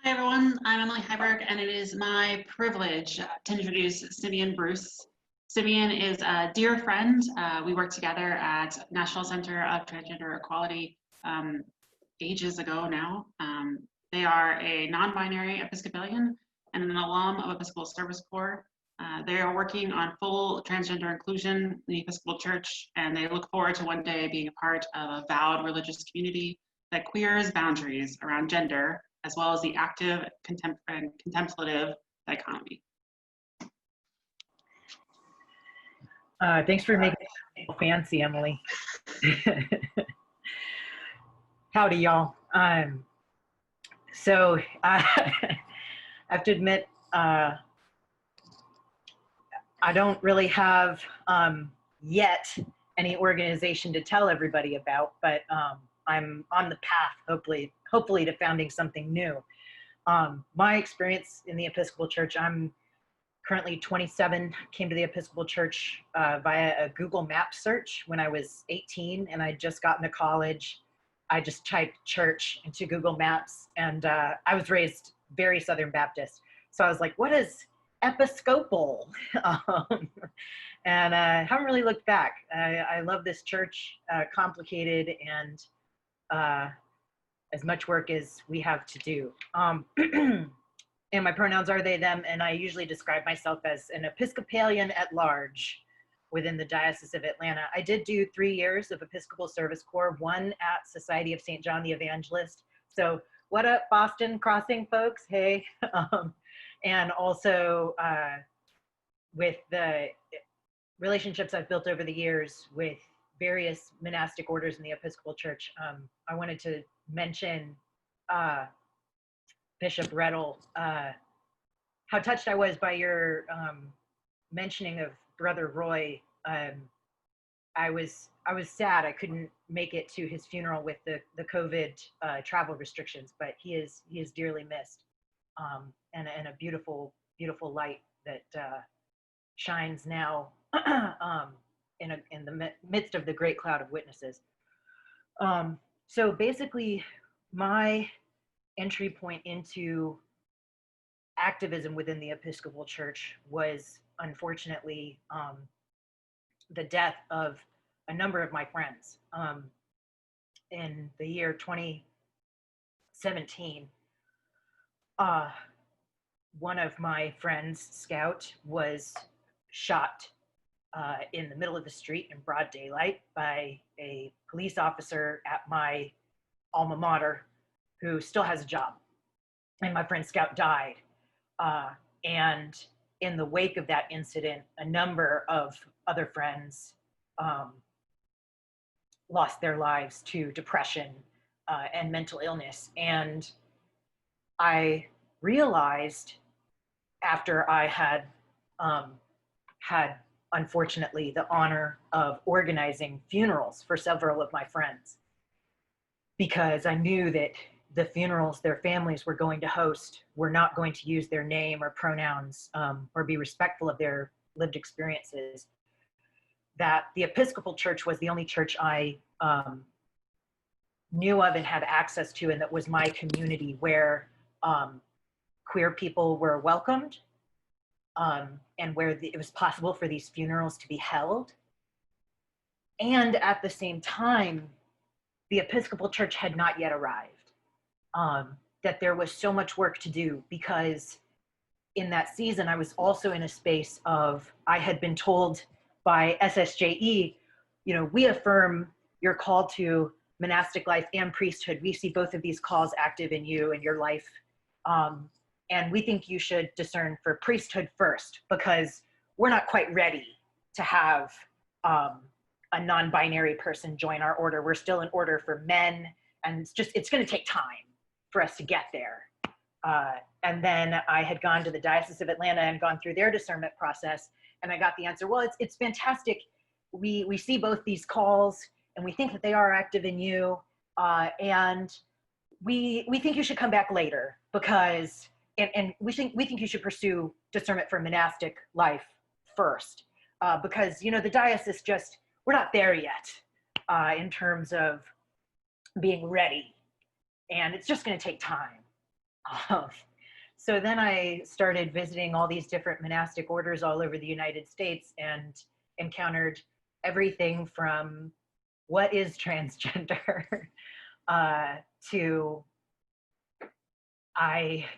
Hi everyone, I'm Emily Heiberg, and it is my privilege to introduce Simeon Bruce. Simeon is a dear friend. We worked together at National Center of Transgender Equality ages ago now. They are a non-binary Episcopalian and an alum of Episcopal Service Corps. They are working on full transgender inclusion in the Episcopal Church, and they look forward to one day being a part of a vowed religious community that queers boundaries around gender, as well as the active and contemplative dichotomy. Thanks for making it fancy, Emily. Howdy, y'all. So I have to admit, I don't really have yet any organization to tell everybody about, but I'm on the path, hopefully to founding something new. My experience in the Episcopal Church, I'm currently 27, came to the Episcopal Church via a Google Maps search when I was 18, and I'd just gotten to college. I just typed church into Google Maps, and I was raised very Southern Baptist. So I was like, what is Episcopal? And I haven't really looked back. I love this church, complicated, and as much work as we have to do. And my pronouns are they, them, and I usually describe myself as an Episcopalian at large within the Diocese of Atlanta. I did do 3 years of Episcopal Service Corps, one at Society of St. John the Evangelist. So what up, Boston Crossing folks? Hey. And also with the relationships I've built over the years with various monastic orders in the Episcopal Church, I wanted to mention Bishop Rettel, how touched I was by your mentioning of Brother Roy. I was sad I couldn't make it to his funeral with the COVID travel restrictions, but he is dearly missed, and a beautiful light that shines now in the midst of the great cloud of witnesses. So basically, my entry point into activism within the Episcopal Church was, unfortunately, the death of a number of my friends. In the year 2017, one of my friends, Scout, was shot in the middle of the street in broad daylight by a police officer at my alma mater who still has a job. And my friend Scout died. And in the wake of that incident, a number of other friends lost their lives to depression and mental illness. And I realized after I had unfortunately, the honor of organizing funerals for several of my friends, because I knew that the funerals their families were going to host were not going to use their name or pronouns or be respectful of their lived experiences, that the Episcopal Church was the only church I knew of and had access to, and that was my community where queer people were welcomed, and where it was possible for these funerals to be held. And at the same time, the Episcopal Church had not yet arrived. That there was so much work to do, because in that season, I was also in a space of, I had been told by SSJE, we affirm your call to monastic life and priesthood. We see both of these calls active in you and your life. And we think you should discern for priesthood first, because we're not quite ready to have a non-binary person join our order. We're still an order for men, and it's going to take time for us to get there. And then I had gone to the Diocese of Atlanta and gone through their discernment process, and I got the answer, well, it's fantastic. We see both these calls, and we think that they are active in you, and we think you should come back later, because and we think you should pursue discernment for monastic life first, because the diocese we're not there yet in terms of being ready, and it's just going to take time. Um, so then I started visiting all these different monastic orders all over the United States and encountered everything from what is transgender uh, to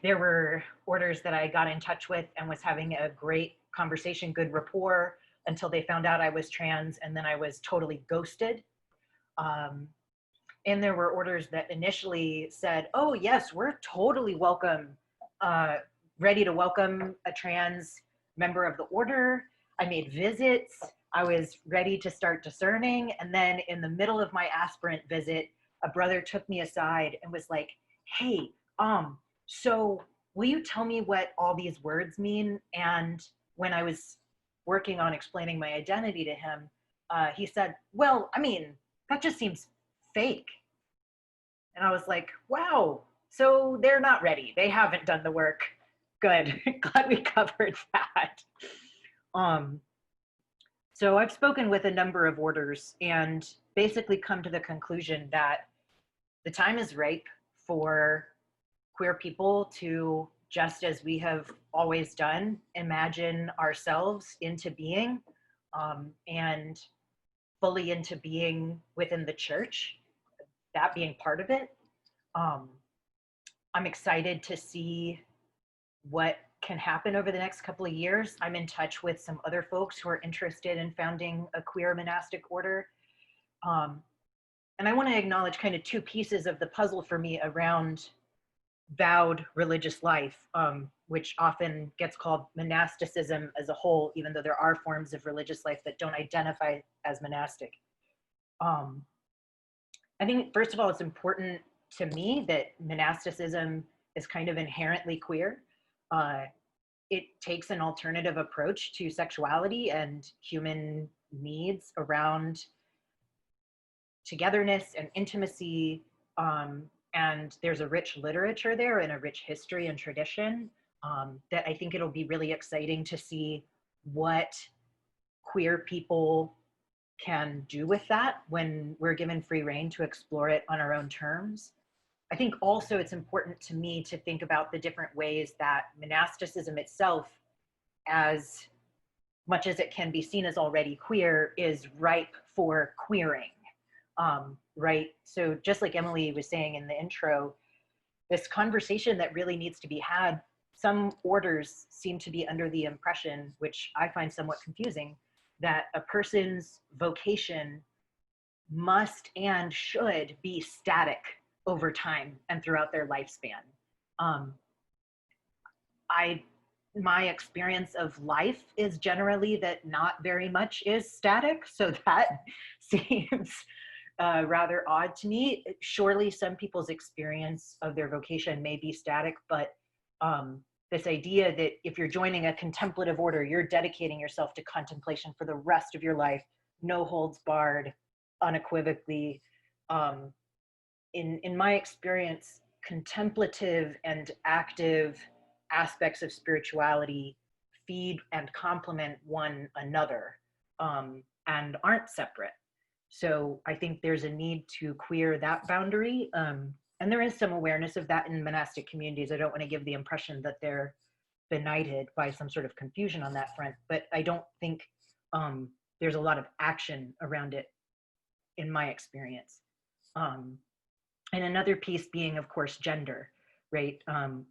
there were orders that I got in touch with and was having a great conversation, good rapport until they found out I was trans, and then I was totally ghosted. Um, and there were orders that initially said, "Oh yes, we're totally welcome, uh, ready to welcome a trans member of the order." I made visits. I was ready to start discerning, and then in the middle of my aspirant visit, a brother took me aside and was like, "Hey, so will you tell me what all these words mean?" And when I was working on explaining my identity to him, he said, "Well, I mean, that just seems fake." And I was like, wow, so they're not ready. They haven't done the work. Good. Glad we covered that. Um, so I've spoken with a number of orders and basically come to the conclusion that the time is ripe for queer people to, just as we have always done, imagine ourselves into being, and fully into being within the church, that being part of it. Um, I'm excited to see what can happen over the next couple of years. I'm in touch with some other folks who are interested in founding a queer monastic order. Um, and I want to acknowledge kind of two pieces of the puzzle for me around vowed religious life, which often gets called monasticism as a whole, even though there are forms of religious life that don't identify as monastic. Um, I think, first of all, it's important to me that monasticism is kind of inherently queer. Uh, it takes an alternative approach to sexuality and human needs around togetherness and intimacy. And there's a rich literature there and a rich history and tradition that I think it'll be really exciting to see what queer people can do with that when we're given free rein to explore it on our own terms. I think also it's important to me to think about the different ways that monasticism itself, as much as it can be seen as already queer, is ripe for queering. Right? So just like Emily was saying in the intro, this conversation that really needs to be had, some orders seem to be under the impression, which I find somewhat confusing, that a person's vocation must and should be static over time and throughout their lifespan. Um, my experience of life is generally that not very much is static, so that seems rather odd to me. Surely some people's experience of their vocation may be static, but this idea that if you're joining a contemplative order, you're dedicating yourself to contemplation for the rest of your life, no holds barred, unequivocally. In my experience, contemplative and active aspects of spirituality feed and complement one another, and aren't separate. So I think there's a need to queer that boundary. And there is some awareness of that in monastic communities. I don't want to give the impression that they're benighted by some sort of confusion on that front, but I don't think there's a lot of action around it in my experience. And another piece being, of course, gender, right?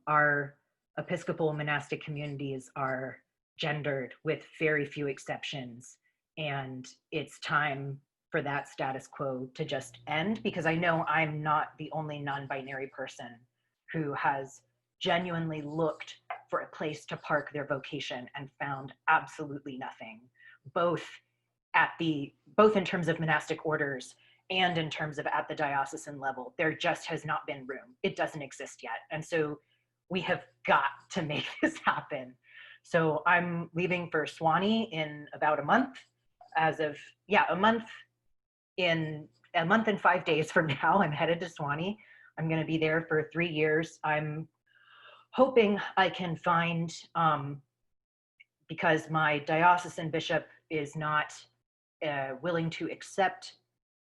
Our Episcopal monastic communities are gendered with very few exceptions. And it's time for that status quo to just end, because I know I'm not the only non-binary person who has genuinely looked for a place to park their vocation and found absolutely nothing, both in terms of monastic orders and in terms of at the diocesan level. There just has not been room. It doesn't exist yet. And so we have got to make this happen. So I'm leaving for Swanee in about a month. A month and 5 days from now, I'm headed to Swanee. I'm going to be there for 3 years. I'm hoping I can find, because my diocesan bishop is not willing to accept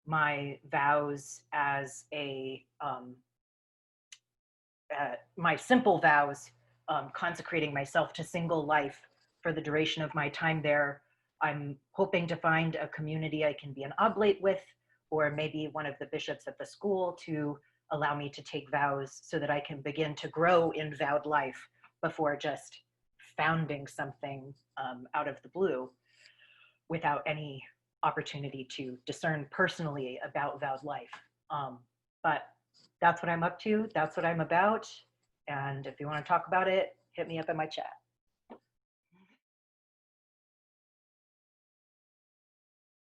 my vows as my simple vows, consecrating myself to single life for the duration of my time there. I'm hoping to find a community I can be an oblate with, or maybe one of the bishops at the school to allow me to take vows so that I can begin to grow in vowed life before just founding something out of the blue without any opportunity to discern personally about vowed life. But that's what I'm up to. That's what I'm about. And if you want to talk about it, hit me up in my chat.